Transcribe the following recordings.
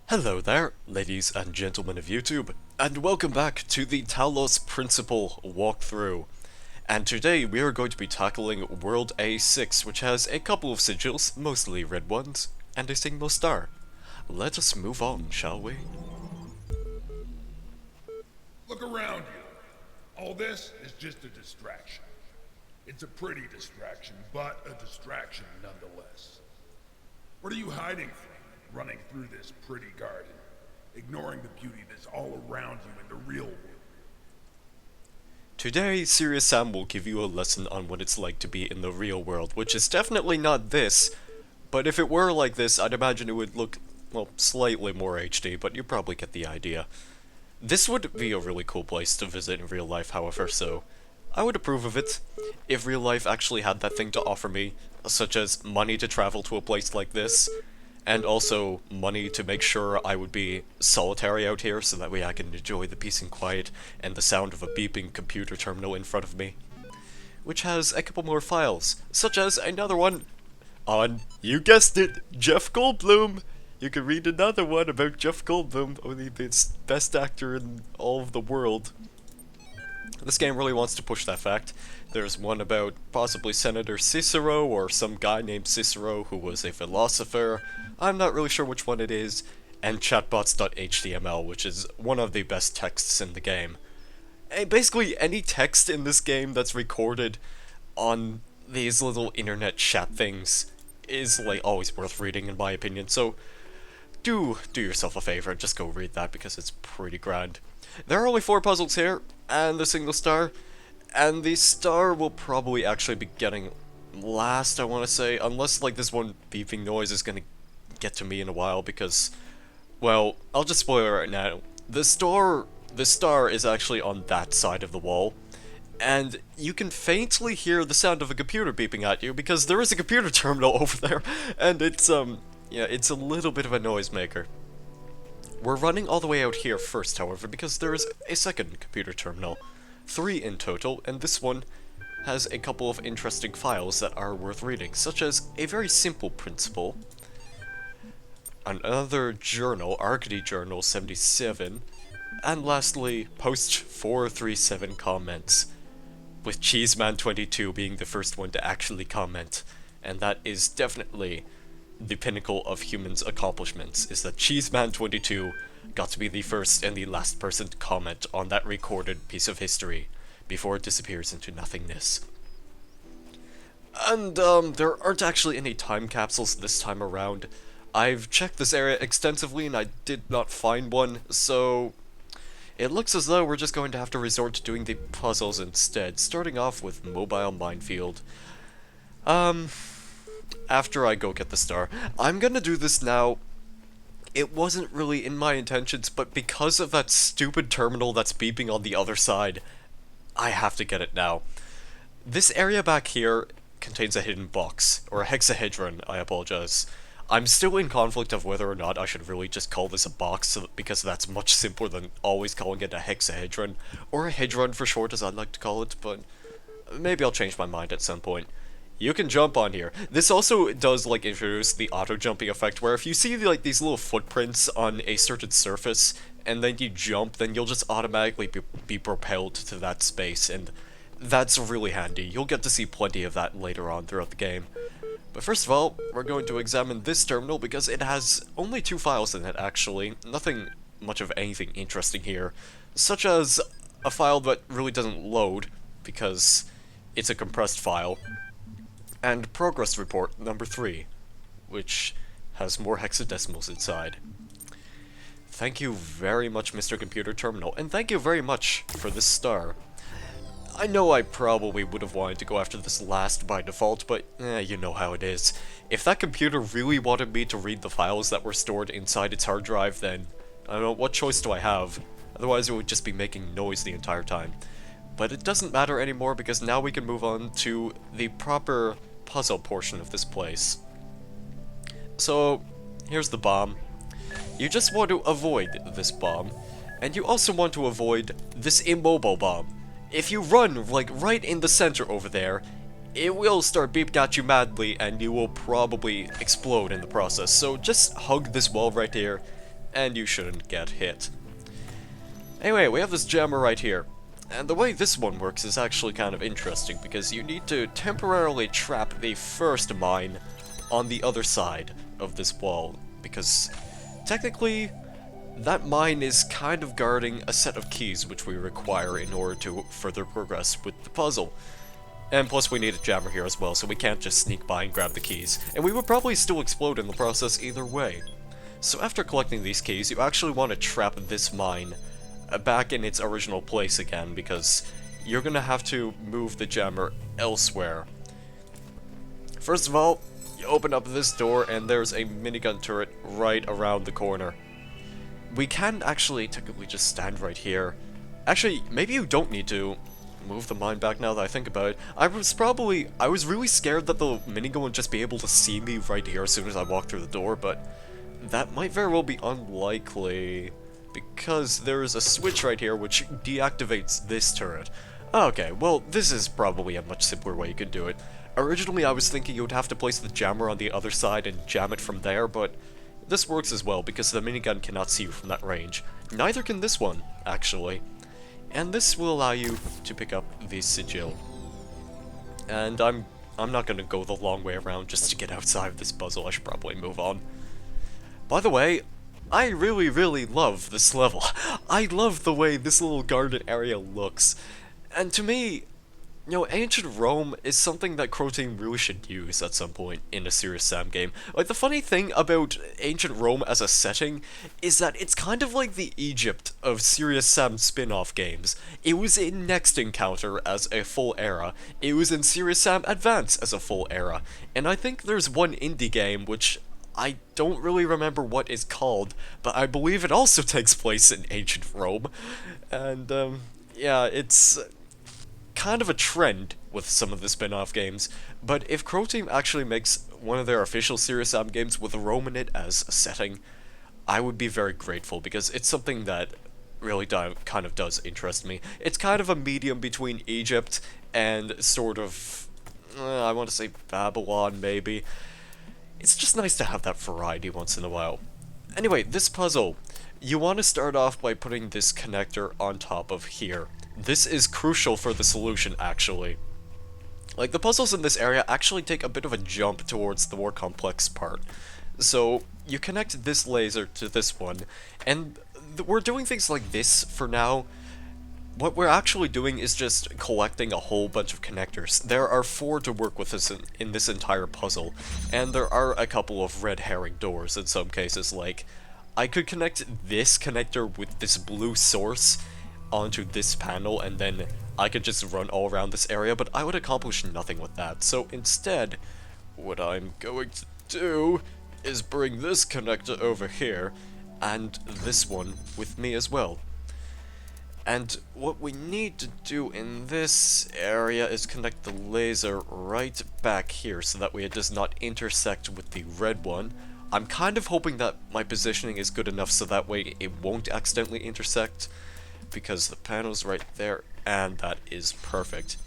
Hello there, ladies and gentlemen of YouTube, and welcome back to the Talos Principle walkthrough. And today we are going to be tackling World A6, which has a couple of sigils, mostly red ones, and a single star. Let us move on, shall we? Look around you. All this is just a distraction. It's a pretty distraction, but a distraction nonetheless. What are you hiding from, running through this pretty garden, ignoring the beauty that's all around you in the real world? Today, Serious Sam will give you a lesson on what it's like to be in the real world, which is definitely not this, but if it were like this, I'd imagine it would look, well, slightly more HD, but you probably get the idea. This would be a really cool place to visit in real life, however, so I would approve of it if real life actually had that thing to offer me, such as money to travel to a place like this, and also money to make sure I would be solitary out here so that way I can enjoy the peace and quiet and the sound of a beeping computer terminal in front of me. Which has a couple more files, such as another one on, you guessed it, Jeff Goldblum! You can read another one about Jeff Goldblum, only the best actor in all of the world. This game really wants to push that fact. There's one about possibly Senator Cicero, or some guy named Cicero who was a philosopher. I'm not really sure which one it is. And chatbots.html, which is one of the best texts in the game. Basically, any text in this game that's recorded on these little internet chat things is, like, always worth reading in my opinion, so do yourself a favor, just go read that because it's pretty grand. There are only 4 puzzles here, and a single star, and the star will probably actually be getting last, I want to say, unless, like, this one beeping noise is gonna get to me in a while, because, well, I'll just spoil it right now. The star is actually on that side of the wall, and you can faintly hear the sound of a computer beeping at you, because there is a computer terminal over there, and it's, yeah, it's a little bit of a noisemaker. We're running all the way out here first, however, because there is a second computer terminal. 3 in total, and this one has a couple of interesting files that are worth reading, such as a very simple principle, another journal, Arcady Journal 77, and lastly, Post 437 comments, with Cheeseman22 being the first one to actually comment, and that is definitely the pinnacle of humans' accomplishments, is that Cheeseman22 got to be the first and the last person to comment on that recorded piece of history before it disappears into nothingness. And, there aren't actually any time capsules this time around. I've checked this area extensively and I did not find one, so it looks as though we're just going to have to resort to doing the puzzles instead, starting off with Mobile Minefield. After I go get the star. I'm gonna do this now. It wasn't really in my intentions, but because of that stupid terminal that's beeping on the other side, I have to get it now. This area back here contains a hidden box, or a hexahedron, I apologize. I'm still in conflict of whether or not I should really just call this a box, because that's much simpler than always calling it a hexahedron, or a hedron for short as I'd like to call it, but maybe I'll change my mind at some point. You can jump on here. This also does, like, introduce the auto-jumping effect, where if you see, like, these little footprints on a certain surface, and then you jump, then you'll just automatically be propelled to that space, and that's really handy. You'll get to see plenty of that later on throughout the game. But first of all, we're going to examine this terminal, because it has only 2 files in it, actually. Nothing much of anything interesting here, such as a file that really doesn't load, because it's a compressed file, and progress report number 3, which has more hexadecimals inside. Thank you very much, Mr. Computer Terminal, and thank you very much for this star. I know I probably would have wanted to go after this last by default, but you know how it is. If that computer really wanted me to read the files that were stored inside its hard drive, then I don't know, what choice do I have? Otherwise it would just be making noise the entire time. But it doesn't matter anymore, because now we can move on to the proper puzzle portion of this place. So, here's the bomb. You just want to avoid this bomb, and you also want to avoid this immobile bomb. If you run, like, right in the center over there, it will start beeping at you madly, and you will probably explode in the process. So just hug this wall right here, and you shouldn't get hit. Anyway, we have this jammer right here. And the way this one works is actually kind of interesting, because you need to temporarily trap the first mine on the other side of this wall, because technically that mine is kind of guarding a set of keys which we require in order to further progress with the puzzle. And plus we need a jammer here as well, so we can't just sneak by and grab the keys, and we would probably still explode in the process either way. So after collecting these keys, you actually want to trap this mine back in its original place again, because you're gonna have to move the jammer elsewhere. First of all, you open up this door and there's a minigun turret right around the corner. We can actually technically just stand right here. Actually, maybe you don't need to move the mine back now that I think about it. I was really scared that the minigun would just be able to see me right here as soon as I walk through the door, but that might very well be unlikely, because there is a switch right here which deactivates this turret. Okay, well, this is probably a much simpler way you could do it. Originally I was thinking you would have to place the jammer on the other side and jam it from there, but this works as well because the minigun cannot see you from that range. Neither can this one, actually. And this will allow you to pick up the sigil. And I'm not gonna go the long way around just to get outside of this puzzle. I should probably move on. By the way, I really, really love this level. I love the way this little garden area looks. And to me, you know, ancient Rome is something that Crow Team really should use at some point in a Serious Sam game. Like, the funny thing about ancient Rome as a setting is that it's kind of like the Egypt of Serious Sam spin-off games. It was in Next Encounter as a full era, it was in Serious Sam Advance as a full era, and I think there's one indie game which I don't really remember what it's called, but I believe it also takes place in ancient Rome. And, yeah, it's kind of a trend with some of the spin-off games, but if Crow Team actually makes one of their official Serious Sam games with Rome in it as a setting, I would be very grateful, because it's something that really kind of does interest me. It's kind of a medium between Egypt and sort of, I want to say Babylon, maybe. It's just nice to have that variety once in a while. Anyway, this puzzle, you want to start off by putting this connector on top of here. This is crucial for the solution, actually. Like, the puzzles in this area actually take a bit of a jump towards the more complex part. So, you connect this laser to this one, and we're doing things like this for now. What we're actually doing is just collecting a whole bunch of connectors. There are 4 to work with in this entire puzzle, and there are a couple of red herring doors in some cases. Like, I could connect this connector with this blue source onto this panel, and then I could just run all around this area, but I would accomplish nothing with that. So instead, what I'm going to do is bring this connector over here, and this one with me as well. And what we need to do in this area is connect the laser right back here, so that way it does not intersect with the red one. I'm kind of hoping that my positioning is good enough so that way it won't accidentally intersect, because the panel's right there, and that is perfect.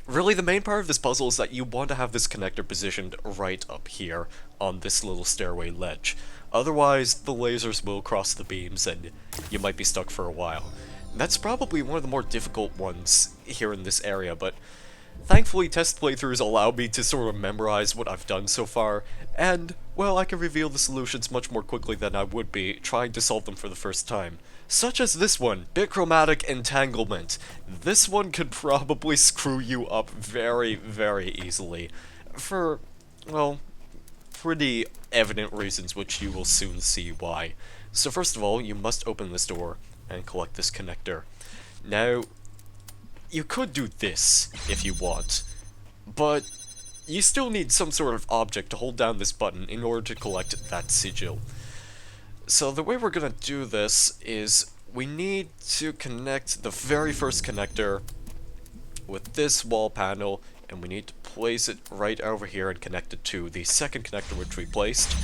Really, the main part of this puzzle is that you want to have this connector positioned right up here on this little stairway ledge. Otherwise, the lasers will cross the beams and you might be stuck for a while. That's probably one of the more difficult ones here in this area, but thankfully test playthroughs allow me to sort of memorize what I've done so far, and, well, I can reveal the solutions much more quickly than I would be trying to solve them for the first time. Such as this one, Bichromatic Entanglement. This one could probably screw you up very, very easily. For, well, pretty evident reasons which you will soon see why. So first of all, you must open this door and collect this connector. Now, you could do this if you want, but you still need some sort of object to hold down this button in order to collect that sigil. So the way we're gonna do this is we need to connect the very first connector with this wall panel, and we need to place it right over here and connect it to the second connector which we placed.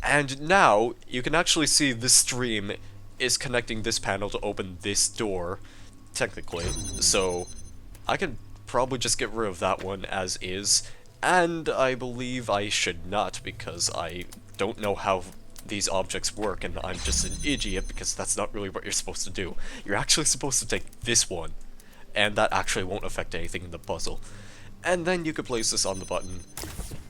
And now, you can actually see this stream is connecting this panel to open this door, technically. So, I can probably just get rid of that one as is, and I believe I should not, because I don't know how these objects work and I'm just an idiot because that's not really what you're supposed to do. You're actually supposed to take this one, and that actually won't affect anything in the puzzle. And then you could place this on the button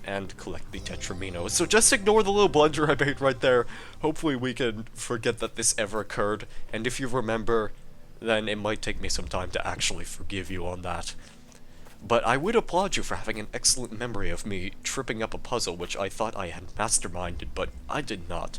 and collect the Tetramino. So just ignore the little blunder I made right there. Hopefully we can forget that this ever occurred, and if you remember, then it might take me some time to actually forgive you on that. But I would applaud you for having an excellent memory of me tripping up a puzzle which I thought I had masterminded, but I did not.